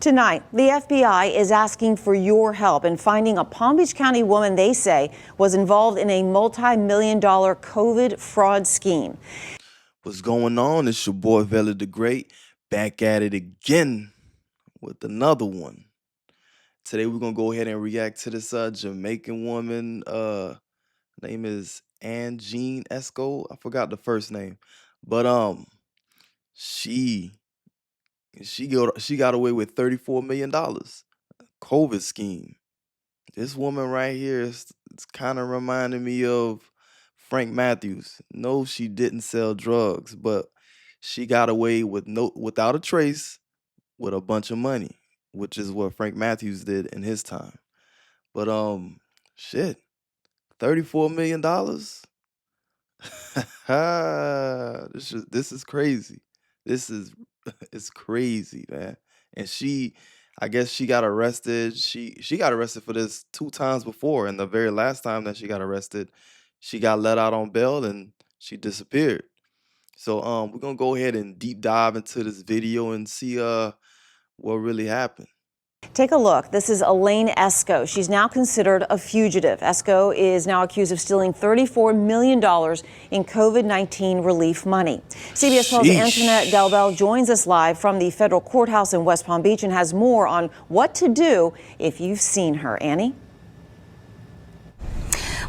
Tonight, the FBI is asking for your help in finding a Palm Beach County woman they say was involved in a multi-million-dollar COVID fraud scheme. What's going on? It's your boy Vela the Great, back at it again with another one. Today we're gonna go ahead and react to this Jamaican woman. Name is Jean Esco. I forgot the first name, but she got away with $34 million COVID scheme. This woman right here it's kind of reminding me of Frank Matthews. No, she didn't sell drugs, but she got away with without a trace with a bunch of money, which is what Frank Matthews did in his time. But shit, $34 million. This is crazy. This is it's crazy, man. And I guess she got arrested. She got arrested for this 2 times before, and the very last time that she got arrested, she got let out on bail and she disappeared. So we're gonna go ahead and deep dive into this video and see what really happened. Take a look. This is Elaine Esco. She's now considered a fugitive. Esco is now accused of stealing $34 million in COVID-19 relief money. CBS 12's Antoinette Delbel joins us live from the federal courthouse in West Palm Beach and has more on what to do if you've seen her. Annie?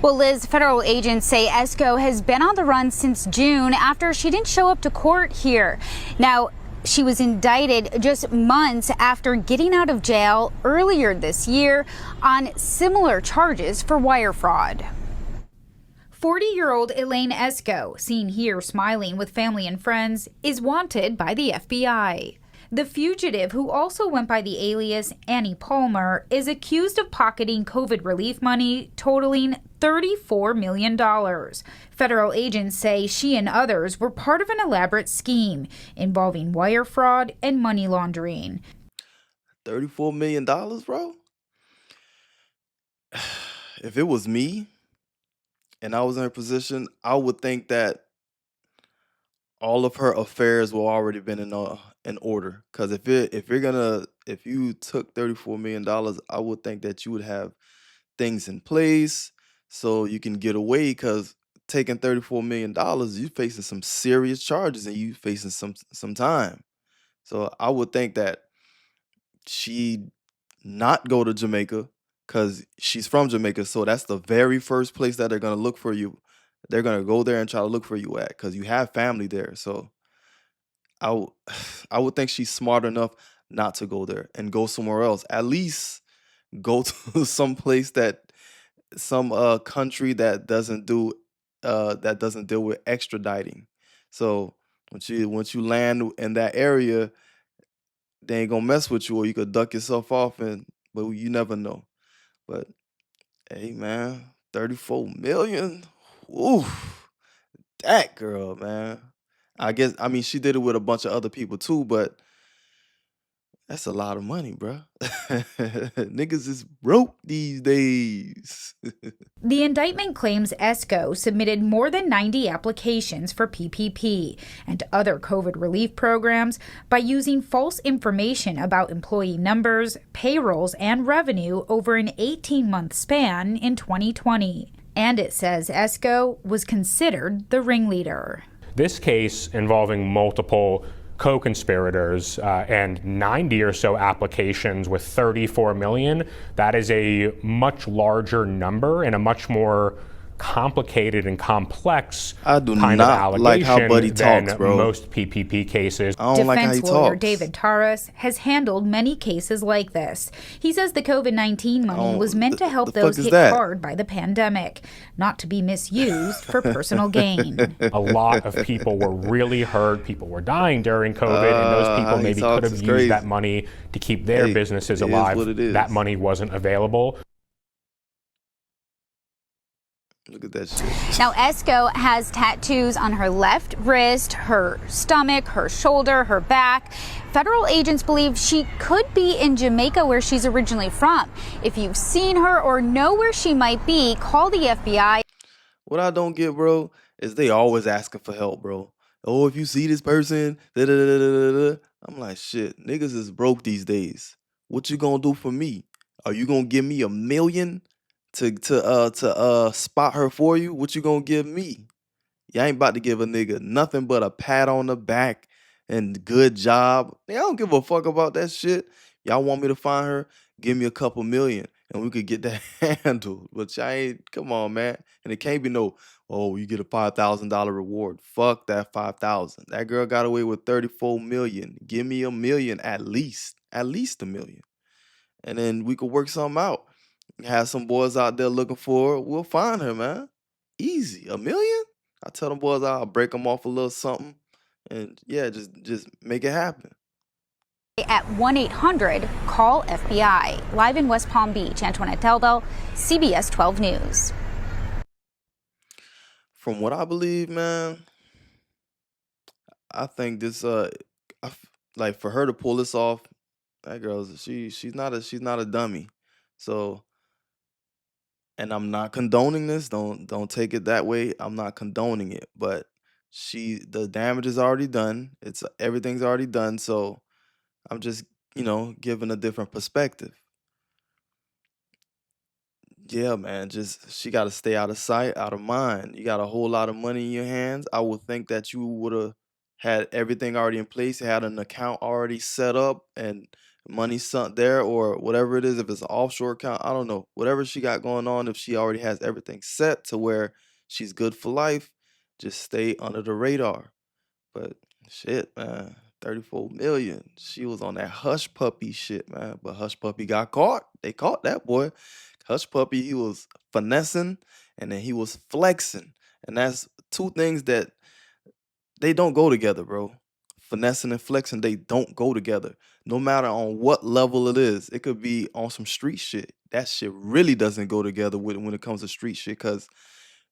Well, Liz, federal agents say Esco has been on the run since June after she didn't show up to court here. Now, she was indicted just months after getting out of jail earlier this year on similar charges for wire fraud. 40-year-old Elaine Esco, seen here smiling with family and friends, is wanted by the FBI. The fugitive, who also went by the alias Annie Palmer, is accused of pocketing COVID relief money totaling $34 million. Federal agents say she and others were part of an elaborate scheme involving wire fraud and money laundering. $34 million, bro? If it was me and I was in her position, I would think that all of her affairs will already been in order. Because if you took $34 million, I would think that you would have things in place so you can get away. Because taking $34 million, you facing some serious charges and you facing some time. So I would think that she not go to Jamaica because she's from Jamaica. So that's the very first place that they're gonna look for you. They're gonna go there and try to look for you at because you have family there. So I would think she's smart enough not to go there and go somewhere else. At least go to some place some country that doesn't deal with extraditing. So once you land in that area, they ain't gonna mess with you, or you could duck yourself off, but you never know. But hey, man, 34 million. Ooh, that girl, man. I mean, she did it with a bunch of other people too, but that's a lot of money, bro. Niggas is broke these days. The indictment claims Esco submitted more than 90 applications for PPP and other COVID relief programs by using false information about employee numbers, payrolls, and revenue over an 18-month span in 2020. And it says Esco was considered the ringleader. This case involving multiple co-conspirators and 90 or so applications with 34 million, that is a much larger number and a much more complicated and complex kind of allegation like how Buddy talks, bro. Most PPP cases. I don't like how he Defense lawyer talks. David Taras has handled many cases like this. He says the COVID-19 money was meant to help those hit hard by the pandemic, not to be misused for personal gain. A lot of people were really hurt. People were dying during COVID, and those people maybe could have used that money to keep their businesses alive. That money wasn't available. Look at that shit. Now, Esco has tattoos on her left wrist, her stomach, her shoulder, her back. Federal agents believe she could be in Jamaica, where she's originally from. If you've seen her or know where she might be, call the FBI. What I don't get, bro, is they always asking for help, bro. Oh, if you see this person, da da da da da da. I'm like, shit, niggas is broke these days. What you gonna do for me? Are you gonna give me $1 million to spot her for you? What you gonna give me? You ain't about to give a nigga nothing but a pat on the back and good job. I don't give a fuck about that shit. Y'all want me to find her? Give me a couple million and we could get that handled. But y'all ain't, come on, man. And it can't be no, oh, you get a $5,000 reward. Fuck that 5,000. That girl got away with 34 million. Give me $1 million at least $1 million. And then we could work something out. Have some boys out there looking for her. We'll find her, man. Easy. $1 million? I tell them boys I'll break them off a little something, and yeah, just make it happen. At 1-800-CALL-FBI. Live in West Palm Beach, Antoinette Delville, CBS 12 News. From what I believe, man, I think this like for her to pull this off, that girl's she's not a dummy. So, and I'm not condoning this. Don't take it that way. I'm not condoning it, but the damage is already done. Everything's already done. So I'm just, giving a different perspective. Yeah, man, just she got to stay out of sight, out of mind. You got a whole lot of money in your hands. I would think that you would have had everything already in place, had an account already set up and money sunk there or whatever it is, if it's an offshore account, I don't know. Whatever she got going on, if she already has everything set to where she's good for life, just stay under the radar. But shit, man, 34 million. She was on that Hush Puppy shit, man. But Hush Puppy got caught. They caught that boy. Hush Puppy, he was finessing and then he was flexing. And that's two things that they don't go together, bro. Finessing and flexing, they don't go together. No matter on what level it is. It could be on some street shit. That shit really doesn't go together when it comes to street shit, because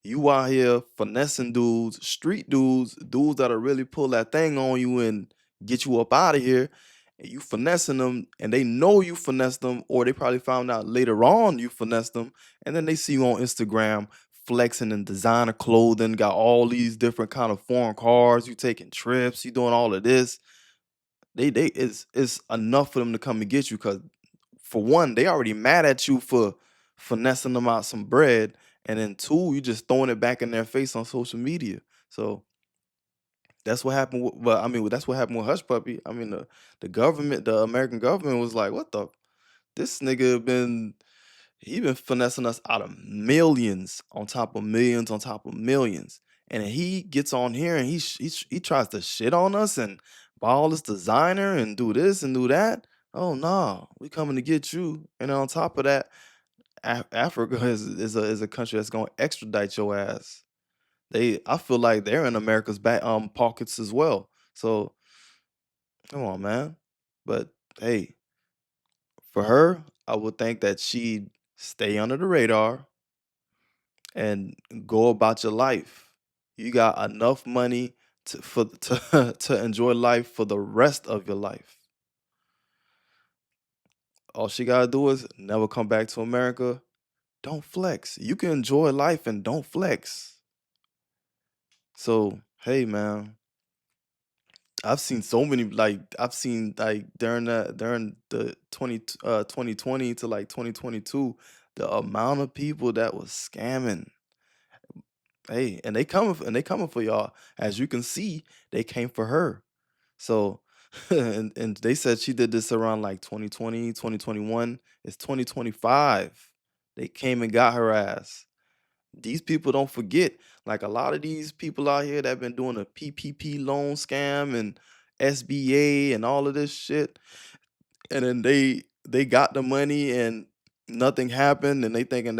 you out here finessing dudes, street dudes that'll really pull that thing on you and get you up out of here. And you finessing them, and they know you finessed them, or they probably found out later on you finessed them, and then they see you on Instagram flexing in designer clothing, got all these different kind of foreign cars, you taking trips, you doing all of this. It's enough for them to come and get you, because for one, they already mad at you for finessing them out some bread, and then two, you just throwing it back in their face on social media. So that's what happened with, well, I mean, that's what happened with Hush Puppy. I mean, the government, the American government was like, what the, this nigga he been finessing us out of millions on top of millions on top of millions. And then he gets on here and he tries to shit on us and buy all this designer and do this and do that. Oh no, we coming to get you. And on top of that, Africa is a country that's gonna extradite your ass. I feel like they're in America's back pockets as well. So come on, man. But hey, for her, I would think that she'd stay under the radar and go about your life. You got enough money to enjoy life for the rest of your life. All she gotta do is never come back to America. Don't flex. You can enjoy life and don't flex. So hey, man, I've seen so many, I've seen like during the 2020 to like 2022, the amount of people that was scamming. Hey, and they coming for y'all. As you can see, they came for her. So and they said she did this around like 2020, 2021. It's 2025. They came and got her ass. These people don't forget. Like a lot of these people out here that have been doing a PPP loan scam and SBA and all of this shit, and then they got the money and nothing happened, and they thinking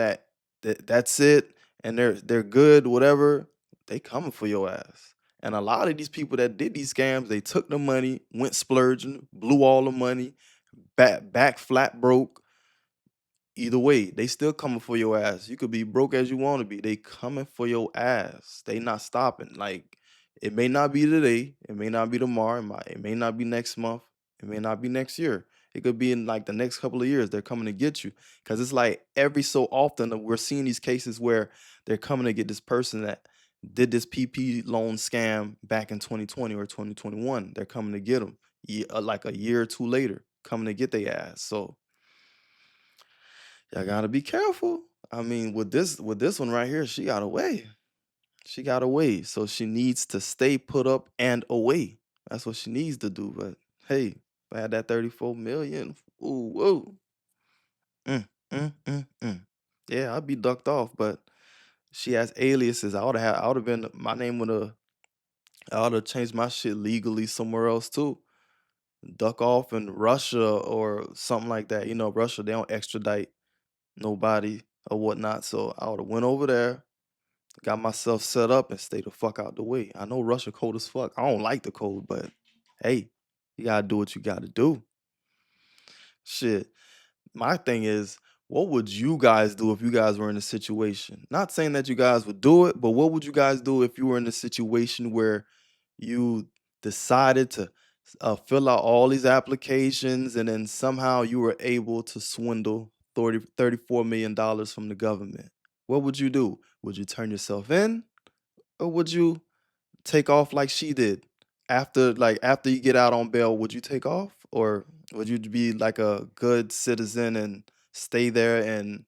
that's it, and they're good, whatever. They coming for your ass. And a lot of these people that did these scams, they took the money, went splurging, blew all the money, back flat broke. Either way, they still coming for your ass. You could be broke as you want to be. They coming for your ass. They not stopping. Like, it may not be today. It may not be tomorrow. It may not be next month. It may not be next year. It could be in like the next couple of years. They're coming to get you. Because it's like every so often that we're seeing these cases where they're coming to get this person that did this PP loan scam back in 2020 or 2021. They're coming to get them like a year or two later. coming to get their ass. So y'all gotta be careful. I mean, with this one right here, she got away. She got away. So she needs to stay put up and away. That's what she needs to do. But hey, if I had that 34 million, ooh, whoa. Yeah, I'd be ducked off, but she has aliases. I would have been my name I ought to change my shit legally somewhere else too. Duck off in Russia or something like that. You know, Russia, they don't extradite nobody or whatnot. So I would have went over there, got myself set up, and stay the fuck out the way. I know Russia cold as fuck. I don't like the cold, but hey, you gotta do what you gotta do. Shit. My thing is, what would you guys do if you guys were in a situation? Not saying that you guys would do it, but what would you guys do if you were in a situation where you decided to fill out all these applications and then somehow you were able to swindle $34 million from the government? What would you do? Would you turn yourself in or would you take off like she did? After you get out on bail, would you take off or would you be like a good citizen and stay there and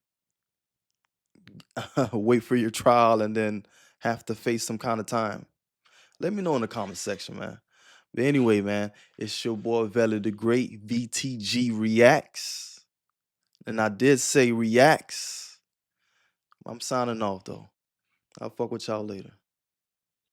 wait for your trial and then have to face some kind of time? Let me know in the comment section, man. But anyway, man, it's your boy Vela the Great, VTG Reacts. And I did say reacts. I'm signing off though. I'll fuck with y'all later.